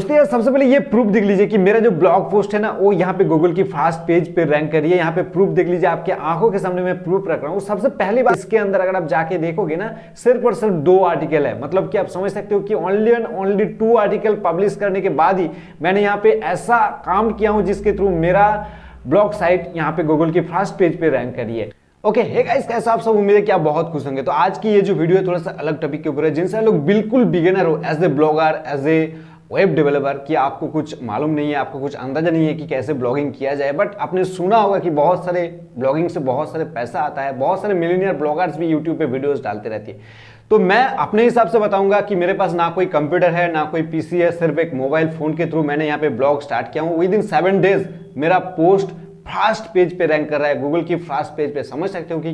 दोस्तों यार सबसे पहले ये प्रूफ देख लीजिए कि मेरा जो ब्लॉग पोस्ट है ना वो यहाँ पे गूगल की फास्ट पेज पे रैंक कर रही है। यहाँ पे प्रूफ देख लीजिए, आपके आंखों के सामने मैं प्रूफ रख रहा हूँ। सबसे पहली बात, इसके अंदर अगर आप जाके देखोगे ना सिर्फ और सिर्फ 2 आर्टिकल है। मतलब कि आप समझ सकते हो कि only and only 2 article publish करने के बाद ही मैंने यहाँ पे ऐसा काम किया हूँ जिसके थ्रू मेरा ब्लॉग साइट यहाँ पे गूगल की फास्ट पेज पे रैंक करी है। ओके हे गाइस, कैसा आप सब, उम्मीद है कि आप बहुत खुश होंगे। तो आज की ये जो वीडियो है थोड़ा सा अलग टॉपिक के ऊपर है, जिनसे लोग बिल्कुल बिगिनर हो as a blogger, as a web developer, कि आपको कुछ मालूम नहीं है, आपको कुछ अंदाजा नहीं है कि कैसे ब्लॉगिंग किया जाए। बट आपने सुना होगा कि बहुत सारे ब्लॉगिंग से बहुत सारे पैसा आता है, बहुत सारे मिलियनियर ब्लॉगर्स भी यूट्यूब पे वीडियोस डालते रहती है। तो मैं अपने हिसाब से बताऊंगा कि मेरे पास ना कोई कंप्यूटर है ना कोई पीसी है, सिर्फ एक मोबाइल फोन के थ्रू मैंने यहाँ पे ब्लॉग स्टार्ट किया हूँ। विद इन 7 डेज मेरा पोस्ट फास्ट पेज पे रैंक कर रहा है, गूगल की फास्ट पेज पे। समझ सकते हो कि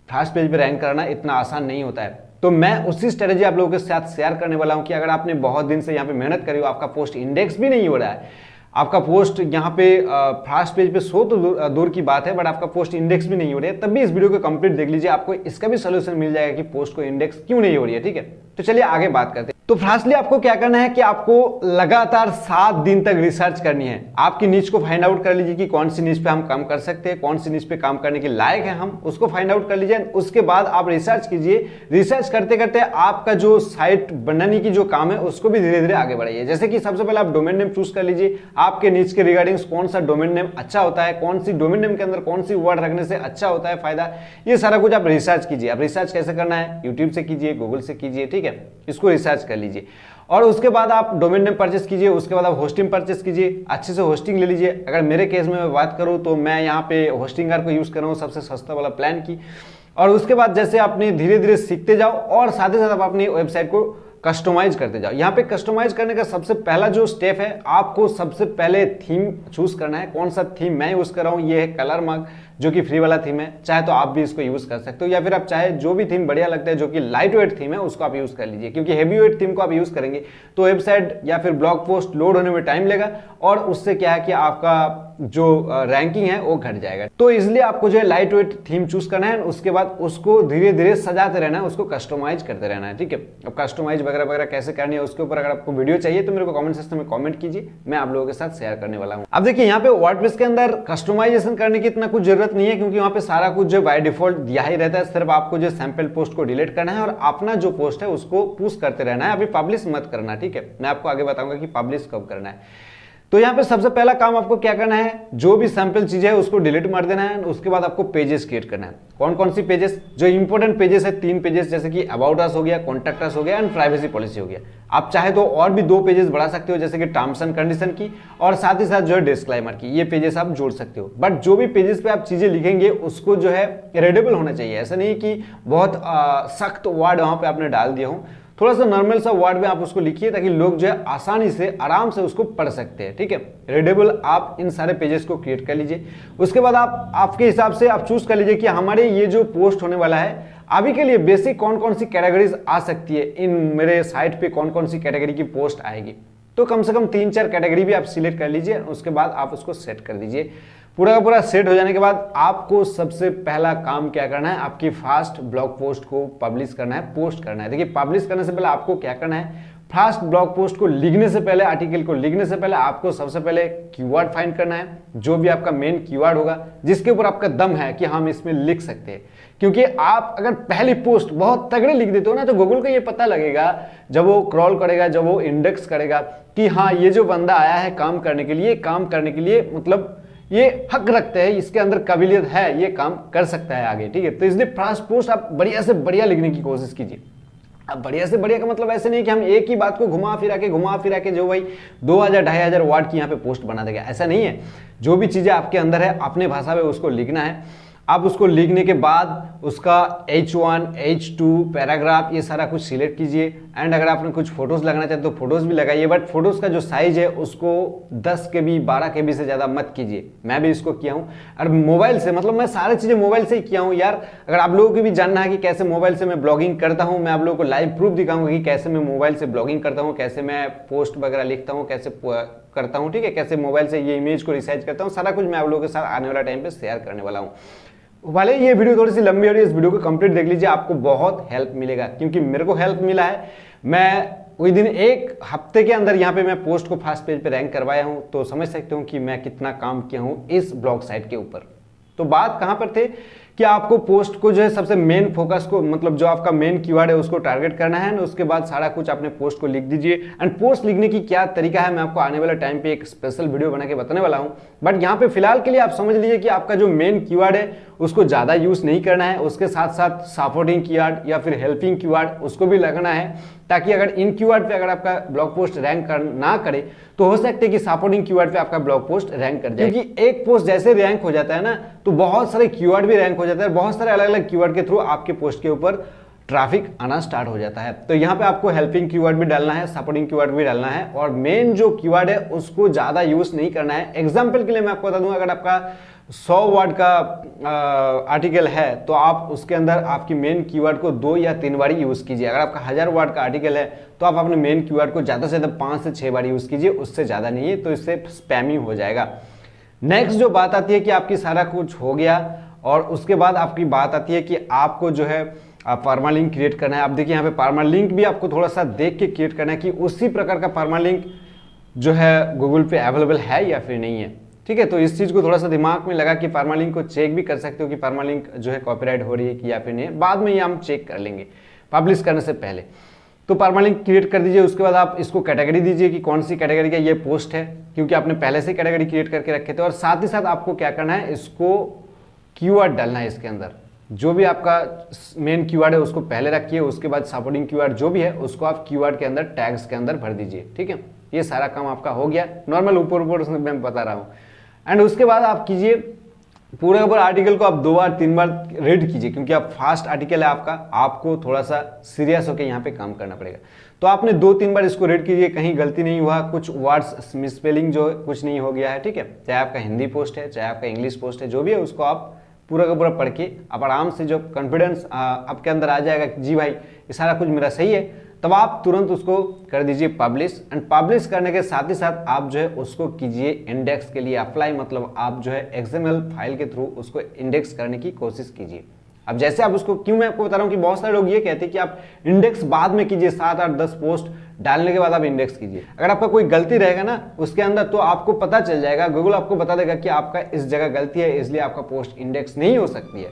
फास्ट पेज पे रैंक करना इतना आसान नहीं होता है। तो मैं उसी स्ट्रेटेजी आप लोगों के साथ शेयर करने वाला हूं कि अगर आपने बहुत दिन से यहाँ पे मेहनत करी हो, आपका पोस्ट इंडेक्स भी नहीं हो रहा है, आपका पोस्ट यहाँ पे फास्ट पेज पे शो तो दूर की बात है, बट आपका पोस्ट इंडेक्स भी नहीं हो रही है, तब भी इस वीडियो को कंप्लीट देख लीजिए, आपको इसका भी सोल्यूशन मिल जाएगा कि पोस्ट को इंडेक्स क्यों नहीं हो रही है। ठीक है, तो चलिए आगे बात करते हैं। तो फर्स्टली आपको क्या करना है कि आपको लगातार 7 दिन तक रिसर्च करनी है। आपकी नीच को फाइंड आउट कर लीजिए कि कौन सी नीच पे हम काम कर सकते हैं, कौन सी नीच पे काम करने के लायक है हम, उसको फाइंड आउट कर लीजिए। उसके बाद आप रिसर्च कीजिए। रिसर्च करते करते आपका जो साइट बनाने की जो काम है उसको भी धीरे धीरे आगे बढ़ाइए। जैसे कि सबसे पहले आप डोमेन नेम चूज कर लीजिए, आपके नीच के रिगार्डिंग कौन सा डोमेन नेम अच्छा होता है, कौन सी डोमेन नेम के अंदर कौन सी वर्ड रखने से अच्छा होता है फायदा, ये सारा कुछ आप रिसर्च कीजिए। आप रिसर्च कैसे करना है, यूट्यूब से कीजिए, गूगल से कीजिए। ठीक है, इसको रिसर्च कर लीजिए और उसके बाद आप डोमेन नेम परचेस कीजिए। उसके बाद आप होस्टिंग परचेस कीजिए, अच्छे से होस्टिंग ले लीजिए। अगर मेरे केस में मैं बात करूं तो मैं यहाँ पे होस्टिंगर को यूज कर रहा हूँ, सबसे सस्ता वाला प्लान की। और उसके बाद जैसे आपने धीरे धीरे सीखते जाओ और साथ ही साथ आप अपनी वेबसाइट को कस्टमाइज करते जाओ। यहाँ पे कस्टमाइज करने का सबसे पहला जो स्टेप है, आपको सबसे पहले थीम चूज करना है। कौन सा थीम मैं यूज कर रहा हूँ, ये है कलर मार्क, जो कि फ्री वाला थीम है। चाहे तो आप भी इसको यूज कर सकते हो, या फिर आप चाहे जो भी थीम बढ़िया लगता है जो कि लाइट वेट थीम है उसको आप यूज कर लीजिए। क्योंकि हेवी वेट थीम को आप यूज करेंगे तो वेबसाइट या फिर ब्लॉग पोस्ट लोड होने में टाइम लेगा और उससे क्या है कि आपका जो रैंकिंग है वो घट जाएगा। तो इसलिए आपको जो है लाइट वेट थीम चूज करना है, उसके बाद उसको धीरे धीरे सजाते रहना है, उसको कस्टमाइज करते रहना है। ठीक है, अब कस्टमाइज वगैरह वगैरह कैसे करनी है उसके ऊपर अगर आपको वीडियो चाहिए तो मेरे को कमेंट सेक्शन में कमेंट कीजिए, मैं आप लोगों के साथ शेयर करने वाला हूँ। अब देखिए यहाँ पे वर्डप्रेस के अंदर कस्टमाइजेशन करने की इतना कुछ जरूरत नहीं है, क्योंकि वहाँ पे सारा कुछ जो बाय डिफॉल्ट दिया ही रहता है। सिर्फ आपको जो सैंपल पोस्ट को डिलीट करना है और अपना जो पोस्ट है उसको पुश करते रहना है, अभी पब्लिश मत करना। ठीक है, मैं आपको आगे बताऊंगा कि पब्लिश कब करना है। तो यहाँ पे सबसे पहला काम आपको क्या करना है, जो भी सैंपल चीज है उसको डिलीट मार देना है। उसके बाद आपको पेजेस क्रिएट करना है। कौन कौन सी पेजेस, जो इंपॉर्टेंट पेजेस है 3 पेजेस, जैसे कि अबाउट अस हो गया, कॉन्टैक्ट अस हो गया एंड प्राइवेसी पॉलिसी हो गया। आप चाहे तो और भी 2 पेजेस बढ़ा सकते हो, जैसे कि टर्म्स एंड कंडीशन की और साथ ही साथ जो है डिस्क्लेमर की, ये पेजेस आप जोड़ सकते हो। बट जो भी पेजेस पे आप चीजें लिखेंगे उसको जो है रीडेबल होना चाहिए। ऐसा नहीं कि बहुत सख्त वर्ड वहां पे आपने डाल दिया हो, थोड़ा सा नॉर्मल सा वर्ड में आप उसको लिखिए ताकि लोग जो है आसानी से आराम से उसको पढ़ सकते हैं। ठीक है, रीडेबल आप इन सारे पेजेस को क्रिएट कर लीजिए। उसके बाद आप आपके हिसाब से आप चूज कर लीजिए कि हमारे ये जो पोस्ट होने वाला है अभी के लिए बेसिक कौन कौन सी कैटेगरीज आ सकती है, इन मेरे साइट पे कौन कौन सी कैटेगरी की पोस्ट आएगी। तो कम से कम 3-4 कैटेगरी भी आप सिलेक्ट कर लीजिए, उसके बाद आप उसको सेट कर दीजिए। पूरा का पूरा सेट हो जाने के बाद आपको सबसे पहला काम क्या करना है, आपकी फास्ट ब्लॉग पोस्ट को पब्लिश करना है, पोस्ट करना है। देखिए पब्लिश करने से पहले आपको क्या करना है, फास्ट ब्लॉग पोस्ट को लिखने से पहले, आर्टिकल को लिखने से पहले आपको सबसे पहले कीवर्ड फाइंड करना है, जो भी आपका मेन कीवर्ड होगा जिसके ऊपर आपका दम है कि हम इसमें लिख सकते हैं। क्योंकि आप अगर पहली पोस्ट बहुत तगड़े लिख देते हो ना तो गूगल को ये पता लगेगा जब वो क्रॉल करेगा, जब वो इंडेक्स करेगा कि हाँ ये जो बंदा आया है काम करने के लिए मतलब ये हक रखते हैं, इसके अंदर काबिलियत है, ये काम कर सकता है आगे। ठीक है, तो इसलिए फास्ट पोस्ट आप बढ़िया से बढ़िया लिखने की कोशिश कीजिए। अब बढ़िया से बढ़िया का मतलब ऐसे नहीं कि हम एक ही बात को घुमा फिरा के जो भाई 2000-2500 वर्ड की यहाँ पे पोस्ट बना देगा, ऐसा नहीं है। जो भी चीजें आपके अंदर है अपने भाषा में उसको लिखना है। आप उसको लिखने के बाद उसका H1, H2 पैराग्राफ ये सारा कुछ सिलेक्ट कीजिए। एंड अगर आपने कुछ फोटोज लगाना चाहते तो फोटोज भी लगाइए, बट फोटोज का जो साइज है उसको 10 KB 12 KB से ज्यादा मत कीजिए। मैं भी इसको किया हूँ और मोबाइल से, मतलब मैं सारी चीजें मोबाइल से ही किया हूँ यार। अगर आप लोगों को भी जानना है कि कैसे मोबाइल से मैं ब्लॉगिंग करता हूँ, मैं आप लोगों को लाइव प्रूफ दिखाऊंगा कि कैसे मैं मोबाइल से ब्लॉगिंग करता हूँ, कैसे मैं पोस्ट वगैरह लिखता हूँ, कैसे करता हूँ। ठीक है, कैसे मोबाइल से ये इमेज को रिसाइज करता हूँ, सारा कुछ मैं आप लोगों के साथ आने वाला टाइम पे शेयर करने वाला हूँ। वाले ये वीडियो थोड़ी सी लंबी हो रही है, इस वीडियो को कंप्लीट देख लीजिए, आपको बहुत हेल्प मिलेगा। क्योंकि मेरे को हेल्प मिला है, मैं विद इन एक हफ्ते के अंदर यहाँ पे मैं पोस्ट को फर्स्ट पेज पे रैंक करवाया हूँ, तो समझ सकते हो कि मैं कितना काम किया हूँ इस ब्लॉग साइट के ऊपर। तो बात कहाँ पर थे कि आपको पोस्ट को जो है सबसे मेन फोकस को, मतलब जो आपका मेन कीवर्ड है उसको टारगेट करना है, उसके बाद सारा कुछ अपने पोस्ट को लिख दीजिए। एंड पोस्ट लिखने की क्या तरीका है मैं आपको आने वाले टाइम पे एक स्पेशल वीडियो बना के बताने वाला हूं। बट यहाँ पे फिलहाल के लिए आप समझ लीजिए कि आपका जो मेन कीवर्ड है उसको ज्यादा यूज नहीं करना है, उसके साथ साथ सपोर्टिंग कीवर्ड या फिर हेल्पिंग कीवर्ड उसको भी लगाना है, ताकि अगर इन कीवर्ड पे अगर आपका ब्लॉग पोस्ट रैंक ना करे तो हो सकता है कि सपोर्टिंग कीवर्ड पे आपका ब्लॉग पोस्ट रैंक कर जाए। क्योंकि एक पोस्ट जैसे रैंक हो जाता है ना, तो बहुत सारे कीवर्ड भी रैंक हो जाता है, बहुत सारे अलग अलग कीवर्ड के थ्रू आपके पोस्ट के ऊपर ट्रैफिक आना स्टार्ट हो जाता है। तो यहाँ पे आपको हेल्पिंग कीवर्ड भी डालना है, सपोर्टिंग कीवर्ड भी डालना है, और मेन जो कीवर्ड है उसको ज्यादा यूज नहीं करना है। एग्जाम्पल के लिए मैं आपको बता दूंगा, अगर आपका 100 वर्ड का आर्टिकल है तो आप उसके अंदर आपकी मेन कीवर्ड को 2 या 3 बार यूज कीजिए। अगर आपका 1000 वर्ड का आर्टिकल है तो आप अपने मेन कीवर्ड को ज्यादा से ज्यादा 5 से 6 बार यूज कीजिए, उससे ज्यादा नहीं है, तो इससे स्पैमी हो जाएगा। नेक्स्ट जो बात आती है कि आपकी सारा कुछ हो गया, और उसके बाद आपकी बात आती है कि आपको जो है परमालिंक क्रिएट करना है। आप देखिए यहाँ पे परमालिंक भी आपको थोड़ा सा देख के क्रिएट करना है कि उसी प्रकार का परमालिंक जो है गूगल पे अवेलेबल है या फिर नहीं है। ठीक है, तो इस चीज को थोड़ा सा दिमाग में लगा कि परमालिंक को चेक भी कर सकते हो कि परमालिंक जो है कॉपीराइट हो रही है कि या फिर नहीं है, बाद में ये हम चेक कर लेंगे पब्लिश करने से पहले। तो परमालिंक क्रिएट कर दीजिए, उसके बाद आप इसको कैटेगरी दीजिए कि कौन सी कैटेगरी का ये पोस्ट है, क्योंकि आपने पहले से कैटेगरी क्रिएट करके रखे थे। और साथ ही साथ आपको क्या करना है, इसको कीवर्ड डालना है इसके अंदर। जो भी आपका मेन कीवर्ड है उसको पहले रखिए, उसके बाद सपोर्टिंग कीवर्ड जो भी है उसको आप कीवर्ड के अंदर टैग्स के अंदर भर दीजिए। ठीक है, ये सारा काम आपका हो गया। नॉर्मल ऊपर ऊपर मैं बता रहा हूँ। एंड उसके बाद आप कीजिए पूरा पूरा आर्टिकल को आप 2 बार 3 बार रीड कीजिए, क्योंकि आप फास्ट आर्टिकल है आपका, आपको थोड़ा सा सीरियस होकर यहाँ पे काम करना पड़ेगा। तो आपने 2-3 बार इसको रीड कीजिए, कहीं गलती नहीं हुआ, कुछ वर्ड्स मिसस्पेलिंग जो कुछ नहीं हो गया है। ठीक है, चाहे आपका हिंदी पोस्ट है चाहे आपका इंग्लिश पोस्ट है, जो भी है उसको आप पूरा का पूरा पढ़ के आप आराम से जो कॉन्फिडेंस आपके अंदर आ जाएगा कि जी भाई ये सारा कुछ मेरा सही है, तब आप तुरंत उसको कर दीजिए पब्लिश। एंड पब्लिश करने के साथ ही साथ आप जो है उसको कीजिए इंडेक्स के लिए अप्लाई, मतलब आप जो है XML फाइल के थ्रू उसको इंडेक्स करने की कोशिश कीजिए। अब जैसे आप उसको, क्यों मैं आपको बता रहा हूँ कि बहुत सारे लोग ये कहते हैं कि आप इंडेक्स बाद में कीजिए, 7, 8, 10 पोस्ट डालने के बाद आप इंडेक्स कीजिए। अगर आपका कोई गलती रहेगा ना उसके अंदर तो आपको पता चल जाएगा, गूगल आपको बता देगा कि आपका इस जगह गलती है, इसलिए आपका पोस्ट इंडेक्स नहीं हो सकती है।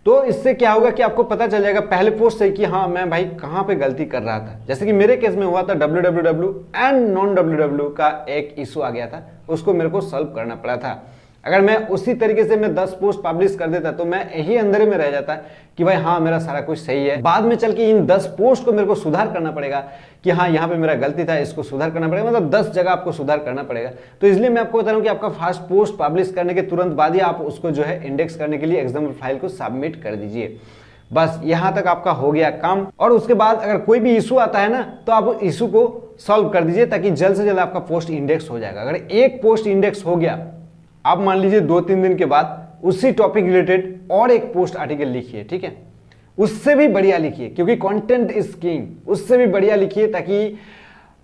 तो इससे क्या होगा कि आपको पता चल जाएगा पहले पोस्ट से कि हाँ मैं भाई कहाँ पे गलती कर रहा था। जैसे कि मेरे केस में हुआ था, www एंड नॉन www का एक इशू आ गया था, उसको मेरे को सॉल्व करना पड़ा था। अगर मैं उसी तरीके से मैं 10 पोस्ट पब्लिश कर देता तो मैं यही अंदर में रह जाता कि भाई हाँ मेरा सारा कुछ सही है। बाद में चल के इन 10 पोस्ट को मेरे को सुधार करना पड़ेगा कि हाँ यहाँ पे मेरा गलती था, इसको सुधार करना पड़ेगा, मतलब 10 जगह आपको सुधार करना पड़ेगा। तो इसलिए मैं आपको बता रहा हूँ कि आपका फर्स्ट पोस्ट पब्लिश करने के तुरंत बाद ही आप उसको जो है इंडेक्स करने के लिए XML फाइल को सबमिट कर दीजिए। बस यहाँ तक आपका हो गया काम। और उसके बाद अगर कोई भी इशू आता है ना तो आप उस इशू को सॉल्व कर दीजिए, ताकि जल्द से जल्द आपका पोस्ट इंडेक्स हो जाएगा। अगर एक पोस्ट इंडेक्स हो गया, आप मान लीजिए 2-3 दिन के बाद उसी टॉपिक रिलेटेड और एक पोस्ट आर्टिकल लिखिए। ठीक है, उससे भी बढ़िया लिखिए, क्योंकि कंटेंट इज किंग। उससे भी बढ़िया लिखिए ताकि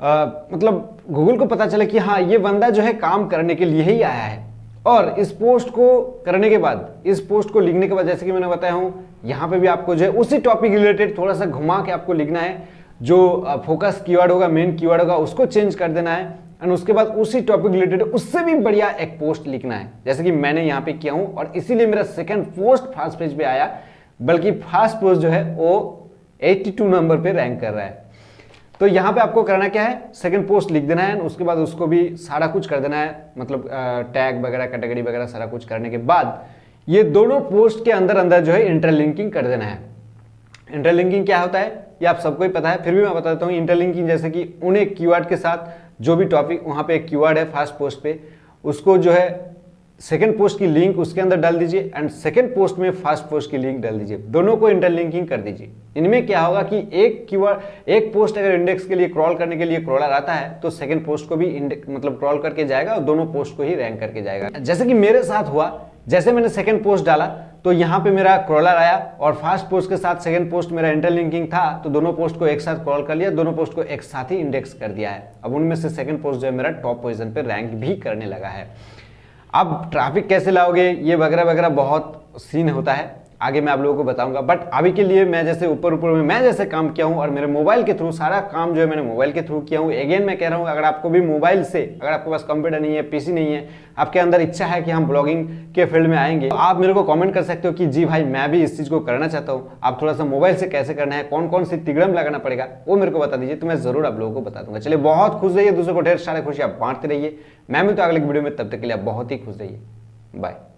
मतलब गूगल को पता चले कि हाँ ये बंदा जो है काम करने के लिए ही आया है। और इस पोस्ट को करने के बाद, इस पोस्ट को लिखने के बाद, जैसे कि मैंने बताया हूँ, यहाँ पे भी आपको जो है उसी टॉपिक रिलेटेड थोड़ा सा घुमा के आपको लिखना है। जो फोकस कीवर्ड होगा, मेन कीवर्ड होगा, उसको चेंज कर देना है। एंड उसके बाद उसी टॉपिक रिलेटेड उससे भी बढ़िया एक पोस्ट लिखना है, जैसे कि मैंने यहाँ पे किया हूं। और इसीलिए मेरा सेकंड पोस्ट फर्स्ट पेज पे आया, बल्कि फर्स्ट पोस्ट जो है वो 82 नंबर पे रैंक कर रहा है। तो यहाँ पे आपको करना क्या है, सेकंड पोस्ट लिख देना है, उसके बाद उसको भी सारा कुछ कर देना है, मतलब टैग वगैरह कैटेगरी वगैरह सारा कुछ करने के बाद ये दोनों पोस्ट के अंदर अंदर जो है इंटरलिंकिंग कर देना है। इंटरलिंकिंग क्या होता है ये आप सबको ही पता है, फिर भी मैं बताता हूँ। इंटरलिंकिंग जैसे कि उन एक कीवर्ड के साथ जो भी टॉपिक वहां पे एक कीवर्ड है फर्स्ट पोस्ट पे, उसको जो है सेकंड पोस्ट की लिंक उसके अंदर डाल दीजिए, एंड सेकंड पोस्ट में फर्स्ट पोस्ट की लिंक डाल दीजिए। दोनों को इंटरलिंकिंग कर दीजिए। इनमें क्या होगा कि एक कीवर्ड, एक पोस्ट अगर इंडेक्स के लिए क्रॉल करने के लिए क्रॉलर आता है तो सेकंड पोस्ट को भी मतलब क्रॉल करके जाएगा और दोनों पोस्ट को ही रैंक करके जाएगा। जैसे कि मेरे साथ हुआ, जैसे मैंने सेकंड पोस्ट डाला तो यहाँ पे मेरा क्रॉलर आया और फर्स्ट पोस्ट के साथ सेकंड पोस्ट मेरा इंटरलिंकिंग था, तो दोनों पोस्ट को एक साथ क्रॉल कर लिया, दोनों पोस्ट को एक साथ ही इंडेक्स कर दिया है। अब उनमें से सेकंड पोस्ट जो है मेरा टॉप पोजीशन पे रैंक भी करने लगा है। अब ट्रैफिक कैसे लाओगे ये वगैरह वगैरह बहुत सीन होता है। आगे मैं आप लोगों को बताऊंगा। बट अभी के लिए मैं जैसे ऊपर ऊपर में मैं जैसे काम किया हूं और मेरे मोबाइल के थ्रू सारा काम जो है मैंने मोबाइल के थ्रू किया हूं। अगेन मैं कह रहा हूं, अगर आपको भी मोबाइल से, अगर आपके पास कंप्यूटर नहीं है, पीसी नहीं है, आपके अंदर इच्छा है कि हम ब्लॉगिंग के फील्ड में आएंगे, तो आप मेरे को कमेंट कर सकते हो कि जी भाई मैं भी इस चीज को करना चाहता हूँ। आप थोड़ा सा मोबाइल से कैसे करना है, कौन कौन सी तिगड़म लगाना पड़ेगा, वो मेरे को बता दीजिए, तो मैं जरूर आप लोगों को बता दूंगा। चलिए, बहुत खुश रहिए, दूसरों को ढेर सारे खुशियां बांटते रहिए। मैं मिलता हूं अगले वीडियो में, तब तक के लिए आप बहुत ही खुश रहिए। बाय।